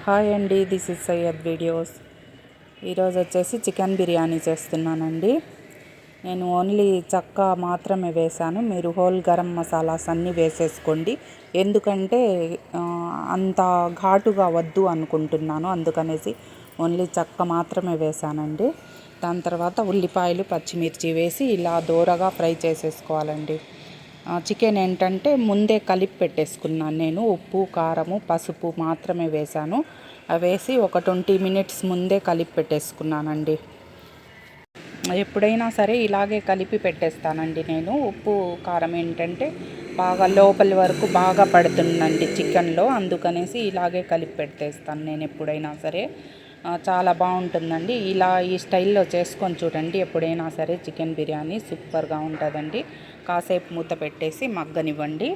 Hi అండి, this is Syed videos. ఈరోజు వచ్చేసి చికెన్ బిర్యానీ చేస్తున్నానండి. నేను ఓన్లీ చెక్క మాత్రమే వేశాను. మీరు హోల్ గరం మసాలాస్ అన్నీ వేసేసుకోండి. ఎందుకంటే అంత ఘాటుగా వద్దు అనుకుంటున్నాను, అందుకనేసి ఓన్లీ చెక్క మాత్రమే వేశానండి. దాని తర్వాత ఉల్లిపాయలు పచ్చిమిర్చి వేసి ఇలా దోరగా ఫ్రై చేసేసుకోవాలండి. చికెన్ ఏంటంటే ముందే కలిపి పెట్టేసుకున్నాను. నేను ఉప్పు కారము పసుపు మాత్రమే వేశాను. అవి వేసి ఒక 20 మినిట్స్ ముందే కలిపి పెట్టేసుకున్నానండి. ఎప్పుడైనా సరే ఇలాగే కలిపి పెట్టేస్తానండి నేను. ఉప్పు కారం ఏంటంటే బాగా లోపలి వరకు బాగా పడుతుందండి చికెన్లో, అందుకనేసి ఇలాగే కలిపి పెట్టేస్తాను నేను ఎప్పుడైనా సరే. చాలా బాగుంటుందండి. ఇలా ఈ స్టైల్లో చేసుకొని చూడండి ఎప్పుడైనా సరే. చికెన్ బిర్యానీ సూపర్గా ఉంటుందండి. కాసేపు మూత పెట్టేసి మగ్గనివ్వండి.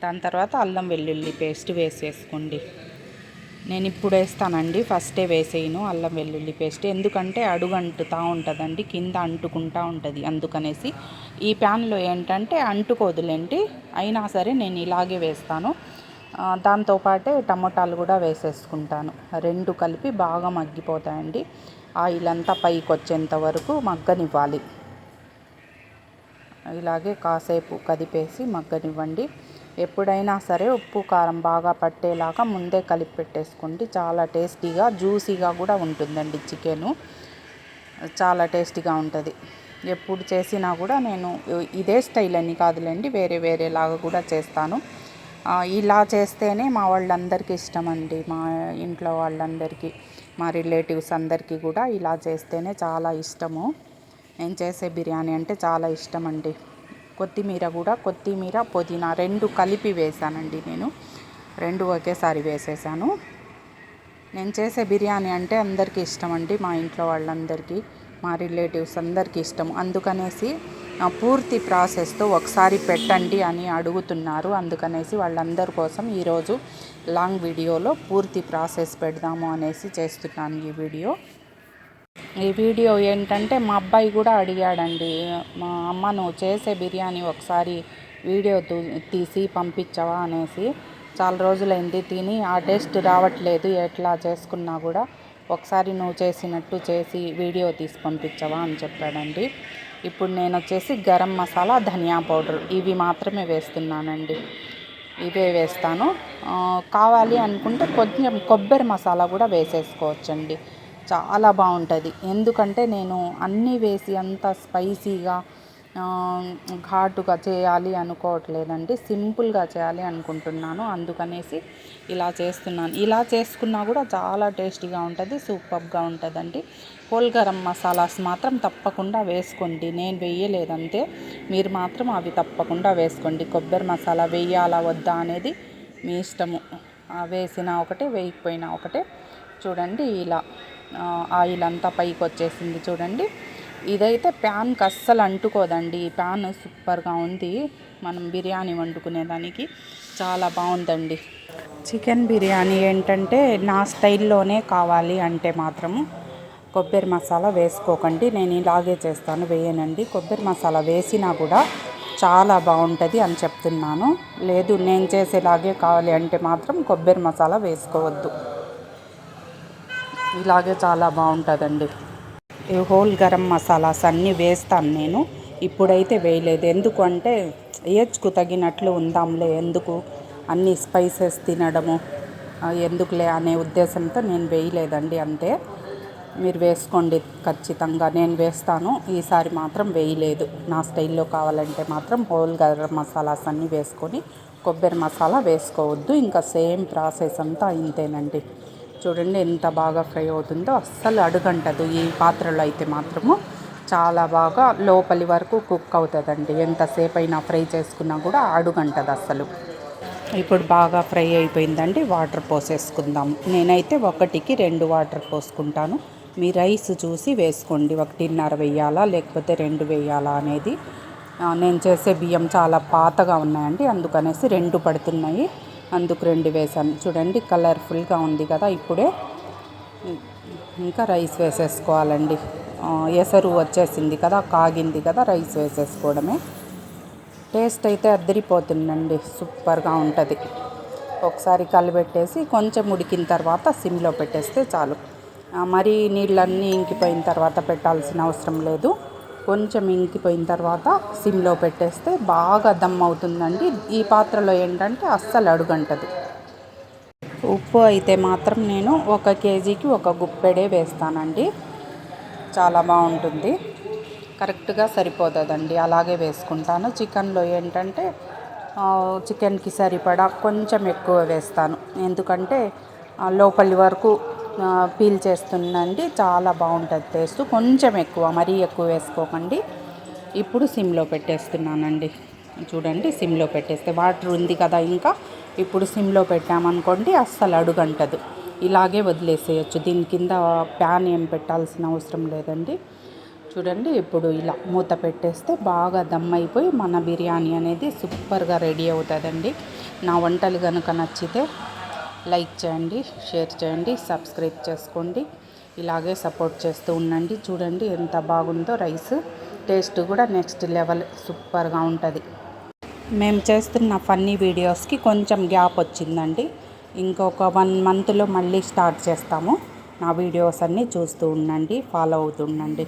దాని తర్వాత అల్లం వెల్లుల్లి పేస్ట్ వేసేసుకోండి. నేను ఇప్పుడు వేస్తానండి, ఫస్టే వేసేయను అల్లం వెల్లుల్లి పేస్ట్. ఎందుకంటే అడుగంటుతూ ఉంటుందండి, కింద అంటుకుంటూ ఉంటుంది. అందుకనేసి ఈ ప్యాన్లో ఏంటంటే అంటుకోదులేండి, అయినా సరే నేను ఇలాగే వేస్తాను. దాంతోపాటే టమోటాలు కూడా వేసేసుకుంటాను. రెండు కలిపి బాగా మగ్గిపోతాయండి. ఆయిల్ అంతా పైకి వచ్చేంత వరకు మగ్గనివ్వాలి. ఇలాగే కాసేపు కదిపేసి మగ్గనివ్వండి. ఎప్పుడైనా సరే ఉప్పు కారం బాగా పట్టేలాగా ముందే కలిపి పెట్టేసుకోండి. చాలా టేస్టీగా జ్యూసీగా కూడా ఉంటుందండి చికెను. చాలా టేస్టీగా ఉంటుంది. ఎప్పుడు చేసినా కూడా నేను ఇదే స్టైల్ అని కాదులేండి, వేరే వేరేలాగా కూడా చేస్తాను. ఇలా చేస్తేనే మా వాళ్ళందరికీ ఇష్టం అండి. మా ఇంట్లో వాళ్ళందరికీ, మా రిలేటివ్స్ అందరికీ కూడా ఇలా చేస్తేనే చాలా ఇష్టము. నేను చేసే బిర్యానీ అంటే చాలా ఇష్టం అండి. కొత్తిమీర పుదీనా రెండు కలిపి వేసానండి. నేను రెండు ఒకేసారి వేసేసాను. నేను చేసే బిర్యానీ అంటే అందరికీ ఇష్టం అండి. మా ఇంట్లో వాళ్ళందరికీ, మా రిలేటివ్స్ అందరికీ ఇష్టం. అందుకనేసి పూర్తి ప్రాసెస్తో ఒకసారి పెట్టండి అని అడుగుతున్నారు. అందుకనేసి వాళ్ళందరి కోసం ఈరోజు లాంగ్ వీడియోలో పూర్తి ప్రాసెస్ పెడదాము అనేసి చేస్తున్నాను ఈ వీడియో ఏంటంటే మా అబ్బాయి కూడా అడిగాడండి, మా అమ్మ నువ్వు చేసే బిర్యానీ ఒకసారి వీడియో తీసి పంపించవా అనేసి. చాలా రోజులైంది తిని, ఆ టేస్ట్ రావట్లేదు ఎట్లా చేసుకున్నా కూడా, ఒకసారి నువ్వు చేసినట్టు చేసి వీడియో తీసి పంపించవా అని చెప్పాడండి. ఇప్పుడు నేను వచ్చేసి గరం మసాలా ధనియా పౌడర్ ఇవి మాత్రమే వేస్తున్నానండి. ఇవే వేస్తాను. కావాలి అనుకుంటే కొంచెం కొబ్బరి మసాలా కూడా వేసేసుకోవచ్చండి. చాలా బాగుంటుంది. ఎందుకంటే నేను అన్నీ వేసి అంత స్పైసీగా ఘాటుగా చేయాలి అనుకోవట్లేదండి, సింపుల్గా చేయాలి అనుకుంటున్నాను. అందుకనేసి ఇలా చేస్తున్నాను. ఇలా చేసుకున్నా కూడా చాలా టేస్టీగా ఉంటుంది, సూపర్గా ఉంటుందండి. హోల్ గరం మసాలాస్ మాత్రం తప్పకుండా వేసుకోండి. నేను వేయలేదంతే, మీరు మాత్రం అవి తప్పకుండా వేసుకోండి. కొబ్బరి మసాలా వేయాలా వద్దా అనేది మీ ఇష్టము. వేసినా ఒకటే, వేయకపోయినా ఒకటే. చూడండి ఇలా ఆయిల్ అంతా పైకి వచ్చేసింది చూడండి. ఇదైతే ప్యాన్కి అస్సలు అంటుకోదండి. ఈ ప్యాన్ సూపర్గా ఉంది, మనం బిర్యానీ వండుకునేదానికి చాలా బాగుందండి. చికెన్ బిర్యానీ ఏంటంటే నా స్టైల్లోనే కావాలి అంటే మాత్రము కొబ్బరి మసాలా వేసుకోకండి. నేను ఇలాగే చేస్తాను, వేయనండి. కొబ్బరి మసాలా వేసినా కూడా చాలా బాగుంటుంది అని చెప్తున్నాను. లేదు నేను చేసేలాగే కావాలి అంటే మాత్రం కొబ్బరి మసాలా వేసుకోవద్దు. ఇలాగే చాలా బాగుంటుందండి. ఈ హోల్ గరం మసాలాస్ అన్నీ వేస్తాను నేను. ఇప్పుడైతే వేయలేదు, ఎందుకు అంటే ఏజ్కు తగినట్లు ఉందాంలే, ఎందుకు అన్ని స్పైసెస్ తినడము ఎందుకులే అనే ఉద్దేశంతో నేను వేయలేదండి, అంతే. మీరు వేసుకోండి ఖచ్చితంగా. నేను వేస్తాను, ఈసారి మాత్రం వేయలేదు. నా స్టైల్లో కావాలంటే మాత్రం హోల్ గరం మసాలాస్ అన్నీ వేసుకొని కొబ్బరి మసాలా వేసుకోవద్దు. ఇంకా సేమ్ ప్రాసెస్ అంతా ఇంతేనండి. చూడండి ఎంత బాగా ఫ్రై అవుతుందో, అస్సలు అడుగంటదు. ఈ పాత్రలో అయితే మాత్రము చాలా బాగా లోపలి వరకు కుక్ అవుతుందండి. ఎంతసేపు అయినా ఫ్రై చేసుకున్నా కూడా అడుగంటది అస్సలు. ఇప్పుడు బాగా ఫ్రై అయిపోయిందండి, వాటర్ పోసేసుకుందాం. నేనైతే 1కి 2 వాటర్ పోసుకుంటాను. మీ రైస్ చూసి వేసుకోండి, 1.5 వేయాలా లేకపోతే 2 వేయాలా అనేది. నేను చేసే బియ్యం చాలా పాతగా ఉన్నాయండి, అందుకనేసి 2 పడుతున్నాయి, అందుకు 2 వేసాను. చూడండి కలర్ఫుల్గా ఉంది కదా. ఇప్పుడే ఇంకా రైస్ వేసేసుకోవాలండి. ఎసరు వచ్చేసింది కదా, కాగింది కదా, రైస్ వేసేసుకోవడమే. టేస్ట్ అయితే అద్దరిపోతుందండి, సూపర్గా ఉంటుంది. ఒకసారి కలిపెట్టేసి కొంచెం ఉడికిన తర్వాత సిమ్లో పెట్టేస్తే చాలు. మరీ నీళ్ళన్నీ ఇంకిపోయిన తర్వాత పెట్టాల్సిన అవసరం లేదు. కొంచెం ఇంకిపోయిన తర్వాత సిమ్లో పెట్టేస్తే బాగా దమ్ అవుతుందండి. ఈ పాత్రలో ఏంటంటే అస్సలు అడుగంటదు. ఉప్పు అయితే మాత్రం నేను 1 కేజీకి 1 గుప్పెడే వేస్తానండి. చాలా బాగుంటుంది, కరెక్ట్గా సరిపోతుందండి. అలాగే వేసుకుంటాను. చికెన్లో ఏంటంటే చికెన్కి సరిపడా కొంచెం ఎక్కువ వేస్తాను, ఎందుకంటే లోపలి వరకు పీల్ చేస్తుందండి. చాలా బాగుంటుంది టేస్ట్. కొంచెం ఎక్కువ, మరీ ఎక్కువ వేసుకోకండి. ఇప్పుడు సిమ్లో పెట్టేస్తున్నానండి. చూడండి, సిమ్లో పెట్టేస్తే వాటర్ ఉంది కదా, ఇంకా ఇప్పుడు సిమ్లో పెట్టామనుకోండి అస్సలు అడుగంటదు. ఇలాగే వదిలేసేయచ్చు. దీని కింద ప్యాన్ ఏం పెట్టాల్సిన అవసరం లేదండి. చూడండి, ఇప్పుడు ఇలా మూత పెట్టేస్తే బాగా దమ్ అయిపోయి మన బిర్యానీ అనేది సూపర్గా రెడీ అవుతుందండి. నా వంటలు కనుక నచ్చితే లైక్ చేయండి, షేర్ చేయండి, సబ్స్క్రైబ్ చేసుకోండి. ఇలాగే సపోర్ట్ చేస్తూ ఉండండి. చూడండి ఎంత బాగుందో రైస్. టేస్ట్ కూడా నెక్స్ట్ లెవెల్, సూపర్గా ఉంటుంది. మేము చేస్తున్న ఫన్నీ వీడియోస్కి కొంచెం గ్యాప్ వచ్చిందండి. ఇంకొక 1 మంత్లో మళ్ళీ స్టార్ట్ చేస్తాము. నా వీడియోస్ అన్నీ చూస్తూ ఉండండి, ఫాలో అవుతూ ఉండండి.